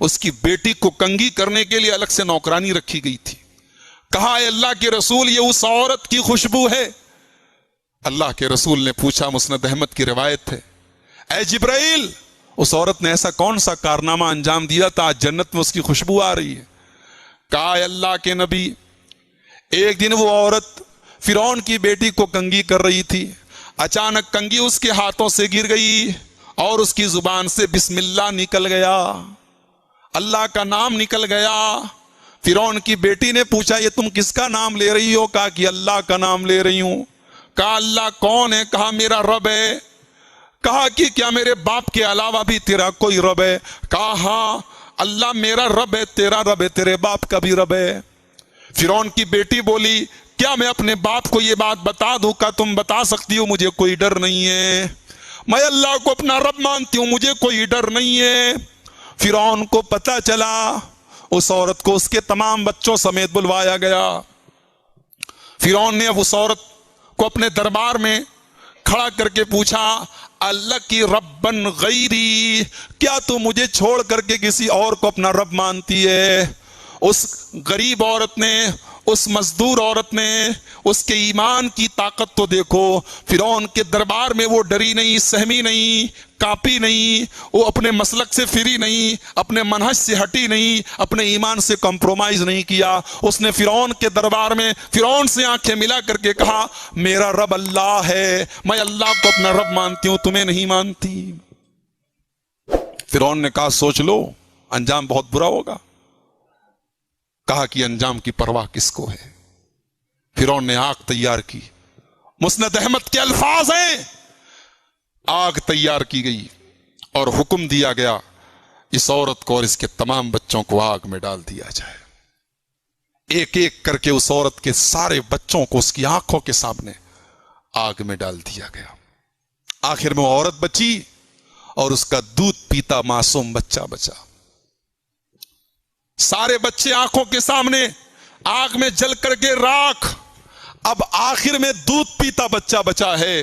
اس کی بیٹی کو کنگھی کرنے کے لیے الگ سے نوکرانی رکھی گئی تھی. کہا اے اللہ کے رسول یہ اس عورت کی خوشبو ہے. اللہ کے رسول نے پوچھا، مسند احمد کی روایت ہے، اے جبرائیل اس عورت نے ایسا کون سا کارنامہ انجام دیا تھا آج جنت میں اس کی خوشبو آ رہی ہے؟ کہا اے اللہ کے نبی ایک دن وہ عورت فرعون کی بیٹی کو کنگھی کر رہی تھی، اچانک کنگھی اس کے ہاتھوں سے گر گئی اور اس کی زبان سے بسم اللہ نکل گیا، اللہ کا نام نکل گیا. فرعون کی بیٹی نے پوچھا یہ تم کس کا نام لے رہی ہو؟ کہا کہ اللہ کا نام لے رہی ہوں. کہا اللہ کون ہے؟ کہا میرا رب ہے. کہا کہ کیا میرے باپ کے علاوہ بھی تیرا کوئی رب ہے؟ کہا ہاں اللہ میرا رب ہے، تیرا رب ہے، تیرے باپ کا بھی رب ہے. فرعون کی بیٹی بولی کیا میں اپنے باپ کو یہ بات بتا دوں؟ کہا تم بتا سکتی ہو، مجھے کوئی ڈر نہیں ہے، میں اللہ کو اپنا رب مانتی ہوں، مجھے کوئی ڈر نہیں ہے. فرعون کو پتا چلا، اس عورت کو اس کے تمام بچوں سمیت بلوایا گیا. فرعون نے اب اس عورت کو اپنے دربار میں کھڑا کر کے پوچھا اللہ کی ربن غیری، کیا تو مجھے چھوڑ کر کے کسی اور کو اپنا رب مانتی ہے؟ اس غریب عورت نے، اس مزدور عورت نے اس کے ایمان کی طاقت تو دیکھو. فرعون کے دربار میں وہ ڈری نہیں، سہمی نہیں، کاپی نہیں، وہ اپنے مسلک سے پھری نہیں، اپنے منہج سے ہٹی نہیں، اپنے ایمان سے کمپرومائز نہیں کیا. اس نے فرعون کے دربار میں فرعون سے آنکھیں ملا کر کے کہا میرا رب اللہ ہے، میں اللہ کو اپنا رب مانتی ہوں، تمہیں نہیں مانتی. فرعون نے کہا سوچ لو انجام بہت برا ہوگا. کہا کہ انجام کی پرواہ کس کو ہے؟ فرعون نے آگ تیار کی. مسند احمد کے الفاظ ہیں، آگ تیار کی گئی اور حکم دیا گیا اس عورت کو اور اس کے تمام بچوں کو آگ میں ڈال دیا جائے. ایک ایک کر کے اس عورت کے سارے بچوں کو اس کی آنکھوں کے سامنے آگ میں ڈال دیا گیا. آخر میں وہ عورت بچی اور اس کا دودھ پیتا معصوم بچہ بچا. سارے بچے آنکھوں کے سامنے آگ میں جل کر کے راکھ. اب آخر میں دودھ پیتا بچہ بچا ہے.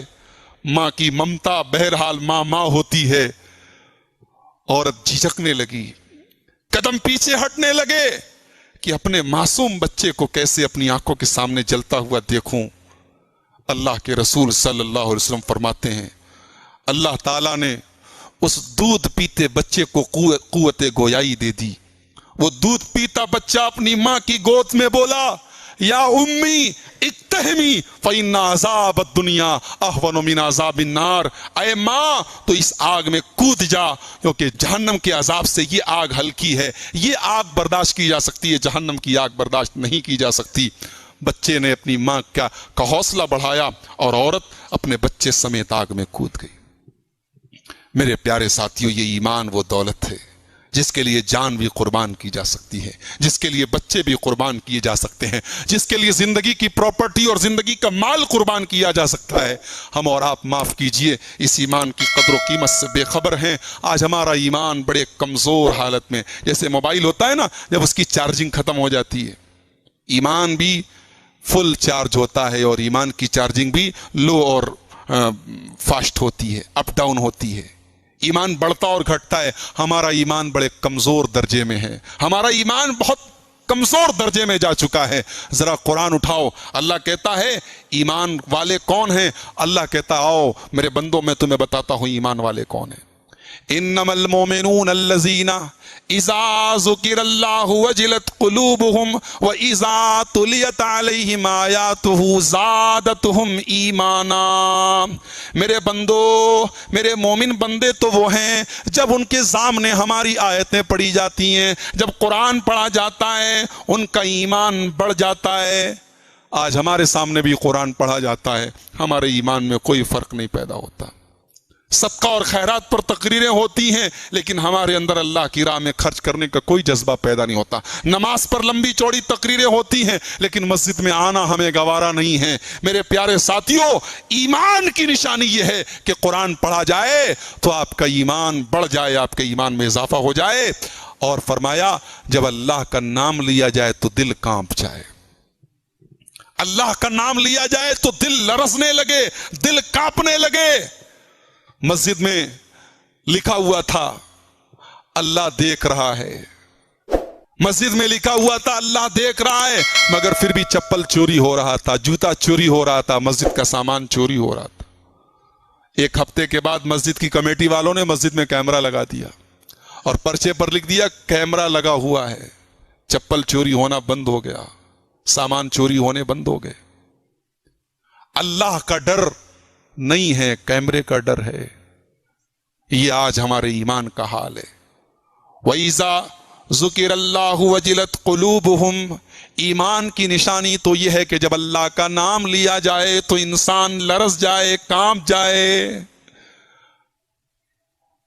ماں کی ممتا، بہرحال ماں ماں ہوتی ہے. عورت جھجکنے لگی، قدم پیچھے ہٹنے لگے کہ اپنے معصوم بچے کو کیسے اپنی آنکھوں کے سامنے جلتا ہوا دیکھوں. اللہ کے رسول صلی اللہ علیہ وسلم فرماتے ہیں اللہ تعالیٰ نے اس دودھ پیتے بچے کو قوت گویائی دے دی. وہ دودھ پیتا بچہ اپنی ماں کی گود میں بولا یا امی اقتحمی فإن عذاب الدنیا اہون من عذاب النار. اے ماں تو اس آگ میں کود جا، کیونکہ جہنم کے عذاب سے یہ آگ ہلکی ہے، یہ آگ برداشت کی جا سکتی ہے، جہنم کی آگ برداشت نہیں کی جا سکتی. بچے نے اپنی ماں کا حوصلہ بڑھایا اور عورت اپنے بچے سمیت آگ میں کود گئی. میرے پیارے ساتھیوں یہ ایمان وہ دولت ہے جس کے لیے جان بھی قربان کی جا سکتی ہے، جس کے لیے بچے بھی قربان کیے جا سکتے ہیں، جس کے لیے زندگی کی پراپرٹی اور زندگی کا مال قربان کیا جا سکتا ہے. ہم اور آپ معاف کیجئے اس ایمان کی قدر و قیمت سے بے خبر ہیں. آج ہمارا ایمان بڑے کمزور حالت میں، جیسے موبائل ہوتا ہے نا جب اس کی چارجنگ ختم ہو جاتی ہے، ایمان بھی فل چارج ہوتا ہے اور ایمان کی چارجنگ بھی لو اور فاسٹ ہوتی ہے، اپ ڈاؤن ہوتی ہے. ایمان بڑھتا اور گھٹتا ہے. ہمارا ایمان بڑے کمزور درجے میں ہے، ہمارا ایمان بہت کمزور درجے میں جا چکا ہے. ذرا قرآن اٹھاؤ. اللہ کہتا ہے ایمان والے کون ہیں؟ اللہ کہتا آؤ میرے بندوں میں تمہیں بتاتا ہوں ایمان والے کون ہیں. انما المؤمنون الذین اذا ذکر اللہ وجلت قلوبہم واذا تلیت علیہم آیاتہ زادتہم ایمانا. میرے بندو، میرے مومن بندے تو وہ ہیں جب ان کے سامنے ہماری آیتیں پڑھی جاتی ہیں، جب قرآن پڑھا جاتا ہے ان کا ایمان بڑھ جاتا ہے. آج ہمارے سامنے بھی قرآن پڑھا جاتا ہے، ہمارے ایمان میں کوئی فرق نہیں پیدا ہوتا. صدقہ اور خیرات پر تقریریں ہوتی ہیں لیکن ہمارے اندر اللہ کی راہ میں خرچ کرنے کا کوئی جذبہ پیدا نہیں ہوتا. نماز پر لمبی چوڑی تقریریں ہوتی ہیں لیکن مسجد میں آنا ہمیں گوارا نہیں ہے. میرے پیارے ساتھیوں، ایمان کی نشانی یہ ہے کہ قرآن پڑھا جائے تو آپ کا ایمان بڑھ جائے، آپ کے ایمان میں اضافہ ہو جائے. اور فرمایا جب اللہ کا نام لیا جائے تو دل کانپ جائے. اللہ کا نام لیا جائے تو دل لرزنے لگے، دل کانپنے لگے. مسجد میں لکھا ہوا تھا اللہ دیکھ رہا ہے. مسجد میں لکھا ہوا تھا اللہ دیکھ رہا ہے، مگر پھر بھی چپل چوری ہو رہا تھا، جوتا چوری ہو رہا تھا، مسجد کا سامان چوری ہو رہا تھا. ایک ہفتے کے بعد مسجد کی کمیٹی والوں نے مسجد میں کیمرہ لگا دیا اور پرچے پر لکھ دیا کیمرہ لگا ہوا ہے. چپل چوری ہونا بند ہو گیا، سامان چوری ہونے بند ہو گئے. اللہ کا ڈر نہیں ہے، کیمرے کا ڈر ہے. یہ آج ہمارے ایمان کا حال ہے. وَإِذَا ذُكِرَ اللَّهُ وَجِلَتْ قُلُوبُهُمْ. ایمان کی نشانی تو یہ ہے کہ جب اللہ کا نام لیا جائے تو انسان لرز جائے، کانپ جائے.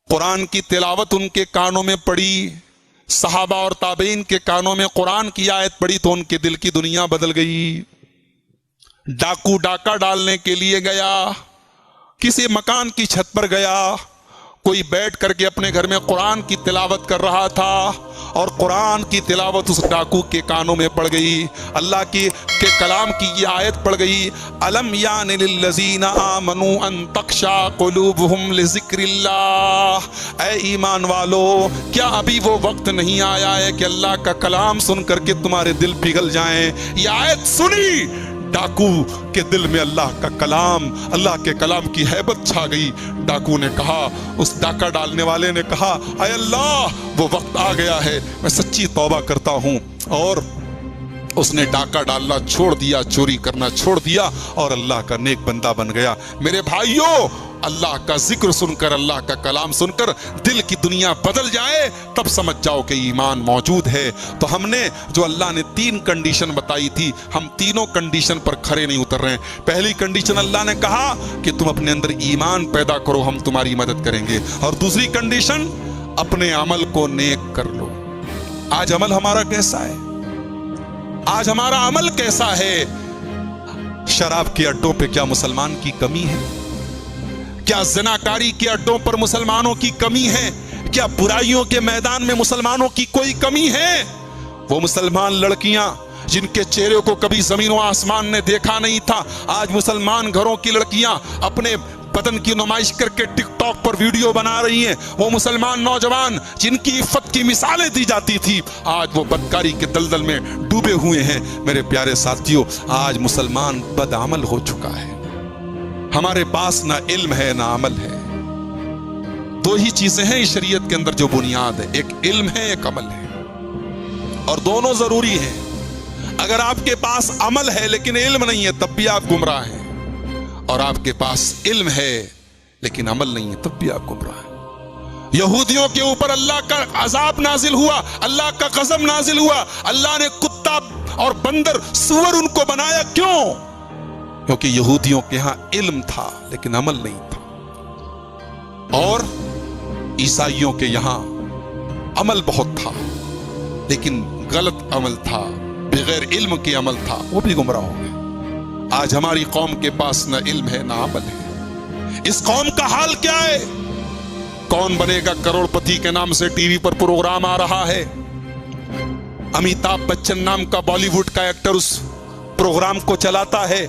قرآن کی تلاوت ان کے کانوں میں پڑی، صحابہ اور تابعین کے کانوں میں قرآن کی آیت پڑی تو ان کے دل کی دنیا بدل گئی. ڈاکو ڈاکہ ڈالنے کے لیے گیا، کسی مکان کی چھت پر گیا، کوئی بیٹھ کر کے اپنے گھر میں قرآن کی تلاوت کر رہا تھا اور قرآن کی تلاوت اس ڈاکو کے کانوں میں پڑ گئی. اللہ کے کلام کی یہ آیت پڑ گئی، الم یان للذین آمنوا ان تخشع قلوبہم لذکر اللہ. اے ایمان والو، کیا ابھی وہ وقت نہیں آیا ہے کہ اللہ کا کلام سن کر کے تمہارے دل پگھل جائیں؟ یہ آیت سنی، ڈاکو کے دل میں اللہ کا کلام، اللہ کے کلام کی ہیبت چھا گئی. ڈاکو نے کہا، اس ڈاکہ ڈالنے والے نے کہا، اے اللہ وہ وقت آ گیا ہے، میں سچی توبہ کرتا ہوں. اور اس نے ڈاکہ ڈالنا چھوڑ دیا، چوری کرنا چھوڑ دیا اور اللہ کا نیک بندہ بن گیا. میرے بھائیوں، اللہ کا ذکر سن کر، اللہ کا کلام سن کر دل کی دنیا بدل جائے، تب سمجھ جاؤ کہ ایمان موجود ہے. تو ہم نے جو اللہ نے 3 کنڈیشن بتائی تھی، ہم تینوں کنڈیشن پر کھڑے نہیں اتر رہے ہیں. پہلی کنڈیشن اللہ نے کہا کہ تم اپنے اندر ایمان پیدا کرو، ہم تمہاری مدد کریں گے. اور دوسری کنڈیشن، اپنے عمل کو نیک کر لو. آج عمل ہمارا کیسا ہے؟ آج ہمارا عمل کیسا ہے؟ شراب کے اڈوں پہ کیا مسلمان کی کمی ہے؟ کیا زناکاری کے اڈوں پر مسلمانوں کی کمی ہے؟ کیا برائیوں کے میدان میں مسلمانوں کی کوئی کمی ہے؟ وہ مسلمان لڑکیاں جن کے چہرے کو کبھی زمین و آسمان نے دیکھا نہیں تھا، آج مسلمان گھروں کی لڑکیاں اپنے بدن کی نمائش کر کے ٹک ٹاک پر ویڈیو بنا رہی ہیں. وہ مسلمان نوجوان جن کی عفت کی مثالیں دی جاتی تھی، آج وہ بدکاری کے دلدل میں ڈوبے ہوئے ہیں. میرے پیارے ساتھیوں، آج مسلمان بدعمل ہو چکا ہے. ہمارے پاس نہ علم ہے نہ عمل ہے. 2 ہی چیزیں ہیں اس شریعت کے اندر جو بنیاد ہے، ایک علم ہے، ایک عمل ہے، اور دونوں ضروری ہیں. اگر آپ کے پاس عمل ہے لیکن علم نہیں ہے تب بھی آپ گمراہ ہیں، اور آپ کے پاس علم ہے لیکن عمل نہیں ہے تب بھی آپ گمراہ ہیں. یہودیوں کے اوپر اللہ کا عذاب نازل ہوا، اللہ کا غضب نازل ہوا. اللہ نے کتا اور بندر، سور ان کو بنایا. کیوں؟ کیونکہ یہودیوں کے ہاں علم تھا لیکن عمل نہیں تھا، اور عیسائیوں کے یہاں عمل بہت تھا لیکن غلط عمل تھا، بغیر علم کے عمل تھا، وہ بھی گمراہ ہو گئے. آج ہماری قوم کے پاس نہ علم ہے نہ عمل ہے. اس قوم کا حال کیا ہے؟ کون بنے گا کروڑ پتی کے نام سے ٹی وی پر پروگرام آ رہا ہے. امیتابھ بچن نام کا بالی ووڈ کا ایکٹر اس پروگرام کو چلاتا ہے.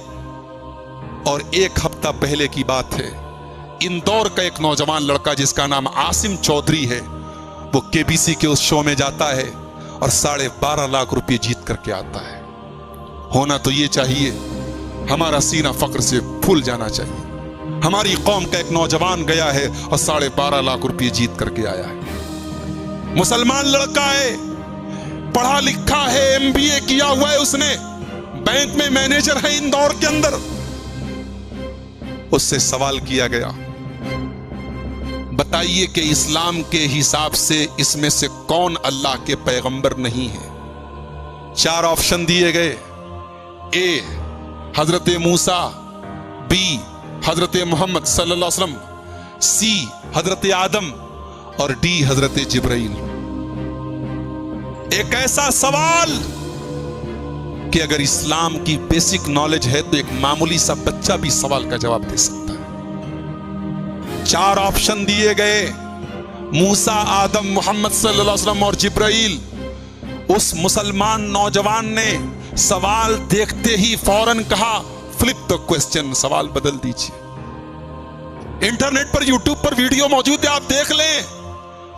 اور 1 ہفتہ پہلے کی بات ہے، اندور کا ایک نوجوان لڑکا جس کا نام عاصم چودھری ہے، وہ KBC کے اس شو میں جاتا ہے اور 12.5 لاکھ روپے جیت کر کے آتا ہے. ہونا تو یہ چاہیے، ہمارا سینہ فخر سے پھول جانا چاہیے. ہماری قوم کا ایک نوجوان گیا ہے اور 12.5 لاکھ روپے جیت کر کے آیا ہے. مسلمان لڑکا ہے، پڑھا لکھا ہے، MBA کیا ہوا ہے، اس نے بینک میں مینیجر ہے اندور کے اندر. اس سے سوال کیا گیا، بتائیے کہ اسلام کے حساب سے اس میں سے کون اللہ کے پیغمبر نہیں ہے؟ 4 آپشن دیے گئے. A حضرت موسیٰ، B حضرت محمد صلی اللہ علیہ وسلم، C حضرت آدم، اور D حضرت جبرائیل. ایک ایسا سوال کہ اگر اسلام کی بیسک نالج ہے تو ایک معمولی سا بچہ بھی سوال کا جواب دے سکتا ہے. 4 آپشن دیے گئے، موسیٰ، آدم، محمد صلی اللہ علیہ وسلم اور جبرائیل. اس مسلمان نوجوان نے سوال دیکھتے ہی فوراً کہا، فلپ دا کوسچن، سوال بدل دیجیے. انٹرنیٹ پر، یوٹیوب پر ویڈیو موجود ہے، آپ دیکھ لیں.